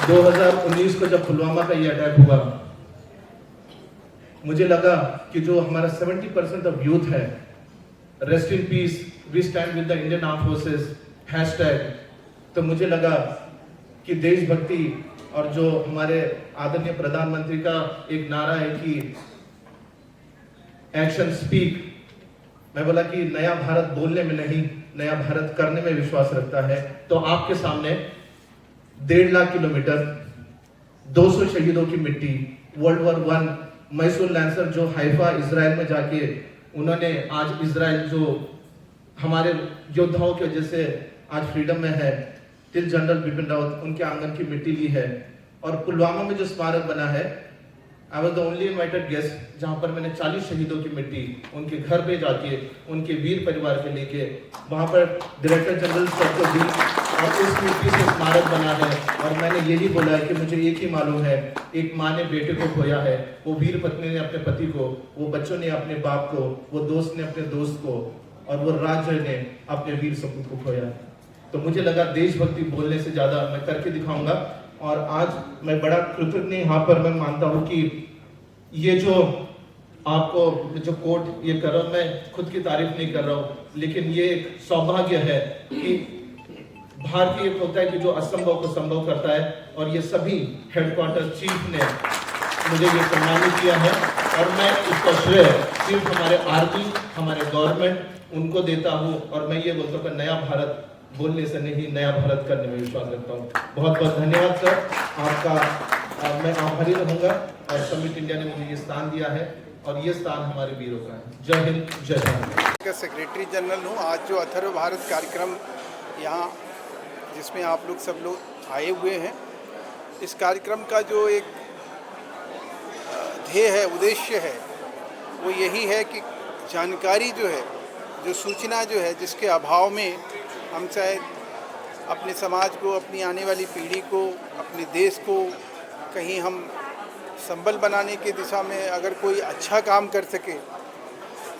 2019 को जब पुलवामा का ये अटैक हुआ, मुझे लगा कि जो हमारा 70% ऑफ यूथ है, rest in peace, we stand with the Indian arm forces hashtag, तो मुझे लगा कि देशभक्ति और जो हमारे आदरणीय प्रधानमंत्री का एक नारा है कि एक्शन स्पीक, मैं बोला कि नया भारत बोलने में नहीं, नया भारत करने में विश्वास रखता है। तो आपके सामने 1.5 लाख किलोमीटर, 200 शहीदों की मिट्टी, वर्ल्ड वॉर 1 मैसूर लैंसर जो हाइफा इजराइल में जाके उन्होंने आज इजराइल जो हमारे योद्धाओं की वजह से आज फ्रीडम में है, टिल जनरल बिपिन रावत उनके आंगन की मिट्टी ली है। और पुलवामा में जो स्मारक बना है, I was the only invited guest जहां पर मैंने 40 शहीदों की मिट्टी उनके घर पे जाके उनके वीर परिवार के लेके वहां पर डायरेक्टर जनरल सर को दी और उस मिट्टी से स्मारक बना है। और मैंने ये भी बोला है कि मुझे एक ही मालूम है, एक माँ ने बेटे को खोया है, वो वीर पत्नी ने अपने पति को, वो बच्चों ने अपने बाप को, वो दोस्त ने अपने दोस्त को, और वो राज्य ने अपने वीर सपूत को खोया। तो मुझे लगा देशभक्ति बोलने से ज्यादा मैं करके दिखाऊंगा। और आज मैं बड़ा कृतज्ञ यहाँ पर मैं मानता हूँ कि ये जो आपको जो कोर्ट ये कर रहा हूँ, मैं खुद की तारीफ नहीं कर रहा हूँ, लेकिन ये एक सौभाग्य है कि भारतीय एक होता है कि जो असंभव को संभव करता है, और ये सभी हेडक्वार्टर चीफ ने मुझे ये सम्मानित किया है। और मैं इसका श्रेय सिर्फ हमारे आर्मी, हमारे गवर्नमेंट उनको देता हूँ। और मैं ये बोलता हूँ कि नया भारत बोलने से नहीं, नया भारत करने में विश्वास रखता हूँ। बहुत बहुत धन्यवाद सर आपका, मैं आभारी रहूंगा। और समिट इंडिया ने मुझे ये स्थान दिया है और ये स्थान हमारे वीरों का है। जय हिंद, जय भारत। का सेक्रेटरी जनरल हूँ। आज जो अथर्व भारत कार्यक्रम यहाँ जिसमें आप लोग सब लोग आए हुए हैं, इस कार्यक्रम का जो एक ध्येय है, उद्देश्य है, वो यही है कि जानकारी जो है, जो सूचना जो है, जिसके अभाव में हम शायद अपने समाज को, अपनी आने वाली पीढ़ी को, अपने देश को कहीं हम संबल बनाने की दिशा में अगर कोई अच्छा काम कर सके,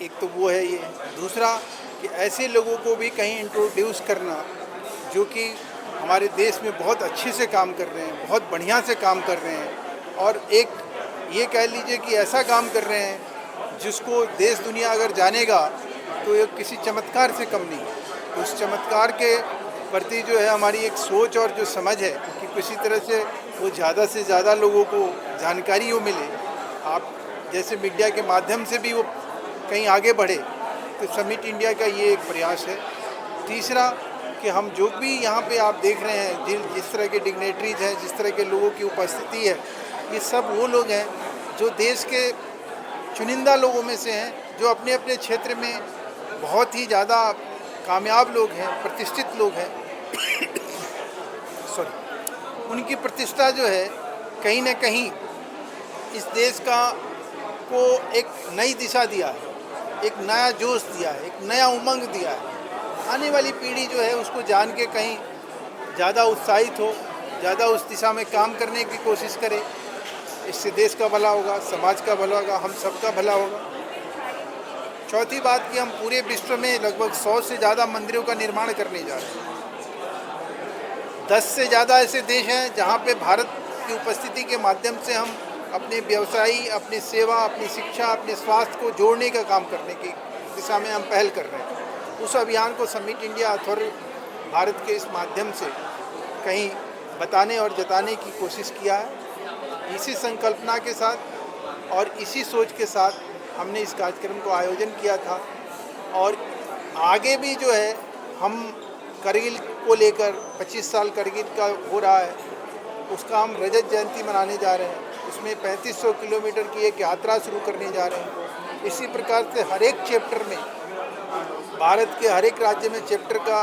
एक तो वो है ये। दूसरा कि ऐसे लोगों को भी कहीं इंट्रोड्यूस करना जो कि हमारे देश में बहुत अच्छे से काम कर रहे हैं, बहुत बढ़िया से काम कर रहे हैं, और एक ये कह लीजिए कि ऐसा काम कर रहे हैं जिसको देश दुनिया अगर जानेगा तो ये किसी चमत्कार से कम नहीं है। तो उस चमत्कार के प्रति जो है हमारी एक सोच और जो समझ है कि किसी तरह से वो ज़्यादा से ज़्यादा लोगों को जानकारी वो मिले, आप जैसे मीडिया के माध्यम से भी वो कहीं आगे बढ़े, तो समिट इंडिया का ये एक प्रयास है। तीसरा कि हम जो भी यहाँ पे आप देख रहे हैं, जिस तरह के डिग्नेटरीज हैं, जिस तरह के लोगों की उपस्थिति है, ये सब वो लोग हैं जो देश के चुनिंदा लोगों में से हैं, जो अपने अपने क्षेत्र में बहुत ही ज़्यादा कामयाब लोग हैं, प्रतिष्ठित लोग हैं। सॉरी, उनकी प्रतिष्ठा जो है कहीं ना कहीं इस देश को एक नई दिशा दिया है, एक नया जोश दिया है, एक नया उमंग दिया है। आने वाली पीढ़ी जो है उसको जान के कहीं ज़्यादा उत्साहित हो, ज़्यादा उस दिशा में काम करने की कोशिश करे। इससे देश का भला होगा, समाज का भला होगा, हम सबका भला होगा। चौथी बात कि हम पूरे विश्व में लगभग 100 से ज़्यादा मंदिरों का निर्माण करने जा रहे हैं। 10 से ज़्यादा ऐसे देश हैं जहाँ पे भारत की उपस्थिति के माध्यम से हम अपने व्यवसायी, अपनी सेवा, अपनी शिक्षा, अपने स्वास्थ्य को जोड़ने का काम करने की दिशा में हम पहल कर रहे हैं। उस अभियान को समिट इंडिया अथॉरिटी भारत के इस माध्यम से कहीं बताने और जताने की कोशिश किया है। इसी संकल्पना के साथ और इसी सोच के साथ हमने इस कार्यक्रम को आयोजन किया था। और आगे भी जो है हम करगिल को लेकर 25 साल करगिल का हो रहा है, उसका हम रजत जयंती मनाने जा रहे हैं। उसमें 3500 किलोमीटर की एक यात्रा शुरू करने जा रहे हैं। इसी प्रकार से हर एक चैप्टर में, भारत के हर एक राज्य में चैप्टर का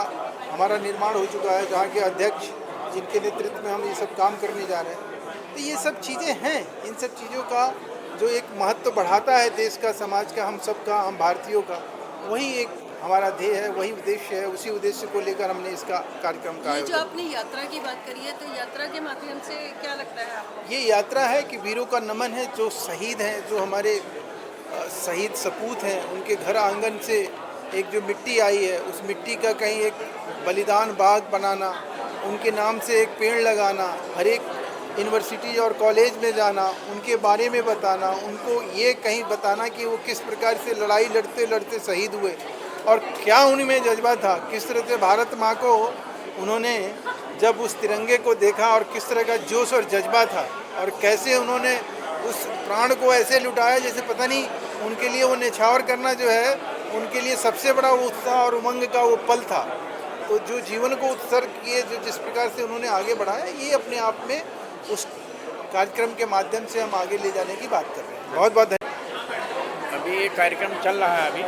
हमारा निर्माण हो चुका है, जहाँ के अध्यक्ष जिनके नेतृत्व में हम ये सब काम करने जा रहे हैं। तो ये सब चीज़ें हैं, इन सब चीज़ों का जो एक महत्व बढ़ाता है देश का, समाज का, हम सब का, हम भारतीयों का, वही एक हमारा ध्येय है, वही उद्देश्य है। उसी उद्देश्य को लेकर हमने इसका कार्यक्रम का ये जो आपने यात्रा की बात करी है, तो यात्रा के माध्यम से क्या लगता है आपको? ये यात्रा है कि वीरों का नमन है, जो शहीद हैं, जो हमारे शहीद सपूत हैं, उनके घर आंगन से एक जो मिट्टी आई है, उस मिट्टी का कहीं एक बलिदान बाग बनाना, उनके नाम से एक पेड़ लगाना, हर एक यूनिवर्सिटी और कॉलेज में जाना, उनके बारे में बताना, उनको ये कहीं बताना कि वो किस प्रकार से लड़ाई लड़ते लड़ते शहीद हुए और क्या उनमें जज्बा था, किस तरह से भारत माँ को उन्होंने जब उस तिरंगे को देखा और किस तरह का जोश और जज्बा था और कैसे उन्होंने उस प्राण को ऐसे लुटाया जैसे पता नहीं उनके लिए वो न्यौछावर करना जो है उनके लिए सबसे बड़ा वो उत्साह और उमंग का वो पल था। तो जो जीवन को उत्सर्ग किए, जो जिस प्रकार से उन्होंने आगे बढ़ाया, ये अपने आप में उस कार्यक्रम के माध्यम से हम आगे ले जाने की बात कर रहे हैं। बहुत बहुत धन्यवाद। अभी ये कार्यक्रम चल रहा है अभी,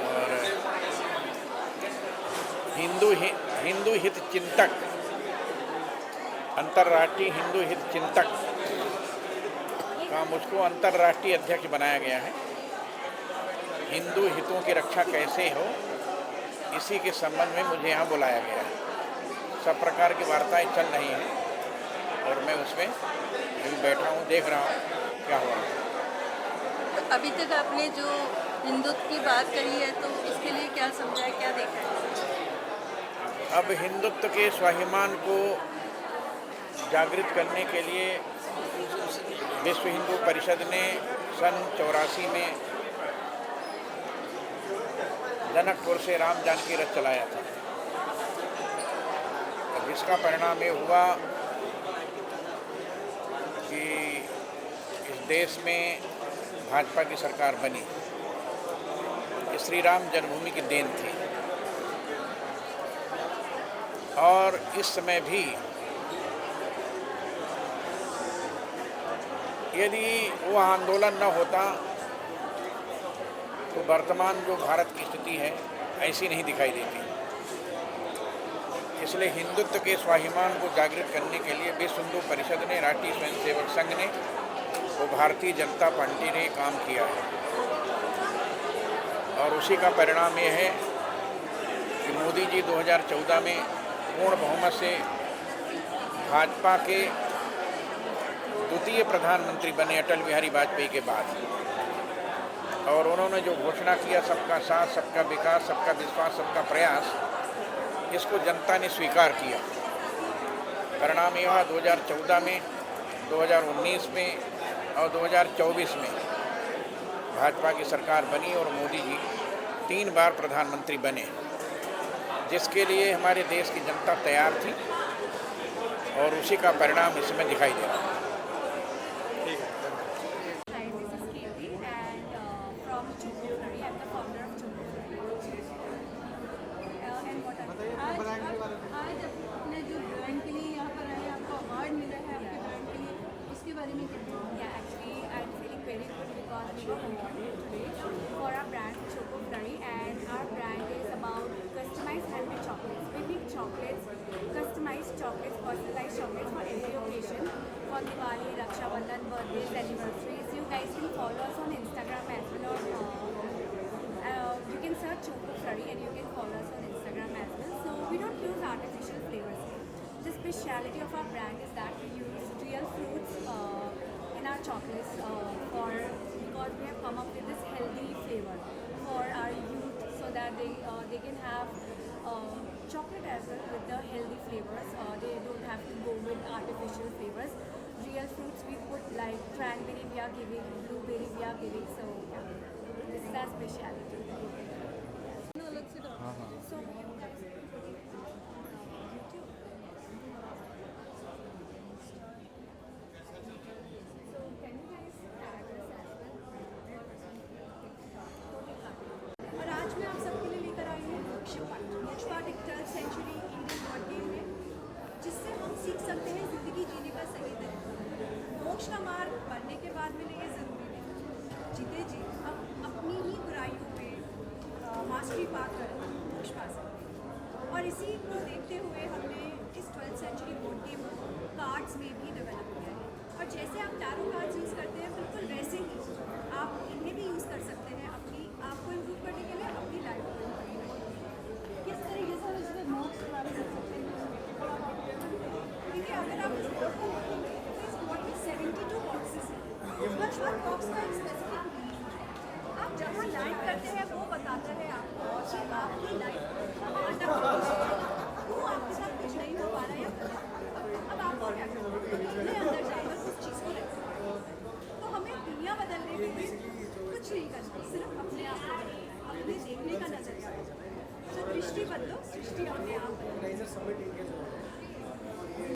और हिंदू हित चिंतक, अंतर्राष्ट्रीय हिंदू हित चिंतक का मुझको अंतर्राष्ट्रीय अध्यक्ष बनाया गया है। हिंदू हितों की रक्षा कैसे हो, इसी के संबंध में मुझे यहाँ बुलाया गया है। सब प्रकार की वार्ताएं चल रही हैं और मैं उसमें अभी बैठा हूँ, देख रहा हूँ क्या हो रहा है। तो अभी तक आपने जो हिंदुत्व की बात करी है, तो इसके लिए क्या समझा है, क्या देखा है? अब हिंदुत्व के स्वाभिमान को जागृत करने के लिए विश्व हिंदू परिषद ने सन 84 में जनकपुर से राम जानकी रथ चलाया था, जिसका परिणाम ये हुआ कि इस देश में भाजपा की सरकार बनी। ये श्री राम जन्मभूमि की देन थी और इस समय भी यदि वो आंदोलन न होता तो वर्तमान जो भारत की स्थिति है ऐसी नहीं दिखाई देती। इसलिए हिंदुत्व के स्वाभिमान को जागृत करने के लिए विश्व हिंदू परिषद ने, राष्ट्रीय स्वयंसेवक संघ ने, वो भारतीय जनता पार्टी ने काम किया है और उसी का परिणाम ये है कि मोदी जी 2014 में पूर्ण बहुमत से भाजपा के द्वितीय प्रधानमंत्री बने अटल बिहारी वाजपेयी के बाद, और उन्होंने जो घोषणा किया सबका साथ, सबका विकास, सबका विश्वास, सबका प्रयास, इसको जनता ने स्वीकार किया। परिणाम यह 2014 में, 2019 में और 2024 में भाजपा की सरकार बनी और मोदी जी 3 बार प्रधानमंत्री बने, जिसके लिए हमारे देश की जनता तैयार थी और उसी का परिणाम इसमें दिखाई दे रहा है। Hi, this is Katie and from Choco Flurry. I'm the founder of Choco Flurry. And what आज अपने जो ब्रांड के लिए यहाँ पर आए, आपको अवार्ड मिला है आपके ब्रांड के लिए, उसके बारे में क्या कहेंगे? Yeah, actually, I'm feeling very good because we got awarded today for our brand Choco Flurry, and our brand is about customized handmade chocolates. We make chocolates, customized chocolates, personalized chocolates for every occasion. For Diwali, Raksha Bandhan, birthdays, anniversaries. You guys can follow us on Instagram as well, or you can search Choco Flurry and you can follow us on Instagram as well. So we don't use artificial flavors. The speciality of our brand is that we use real fruits in our chocolates because we have come up with this healthy flavor for our youth, so that they can have chocolate as well with the healthy flavors. They don't have to go with artificial flavors. Real fruits we put, like cranberry we are giving, blueberry we are giving. So yeah, this is our speciality. अलग से So you guys can put it on YouTube. So can you guys tag us as well? और आज मैं आप सबके लिए लेकर आई हूँ मोक्षपाठ एक 12th century Indian board game में, जिससे हम सीख सकते हैं ज़िंदगी जीने का सही तरीका। मोक्ष का मार्ग पढ़ने के बाद मिले ये ज़रूरी नहीं, जीते जी हम अपनी ही बुराइयों में मास्टरी पाकर मोक्ष पा सकते हैं। और इसी को देखते हुए हमने इस 12th सेंचुरी बोर्ड गेम को कार्ड्स में भी डेवलप किया है। और जैसे आप टैरो कार्ड्स यूज़ करते हैं, बिल्कुल वैसे ही आप इन्हें भी यूज़ कर सकते हैं अपनी आप को इम्प्रूव करने के लिए, अपनी लाइफ को इम्प्रूव करने के लिए। किस तरीके से इसमें मोक्ष के बारे में सकते हैं? देखिए, अगर आप इस बोर्ड को देखेंगे तो इस बोर्ड में 72 बॉक्सेस हैं। हर बॉक्स का एक स्पेसिफिक मीनिंग है। आप जहाँ लैंड करते हैं वो बताता है आपको कि आपकी लाइफ अटक चुकी है, वो आपके साथ कुछ नहीं हो पा रहा है या अब आपको क्या करना है। सिर्फ अपने आप को बदलना है, अपने देखने का नजरिया बदलो। तो दृष्टि बदलो, सृष्टि अपने आप बदलो।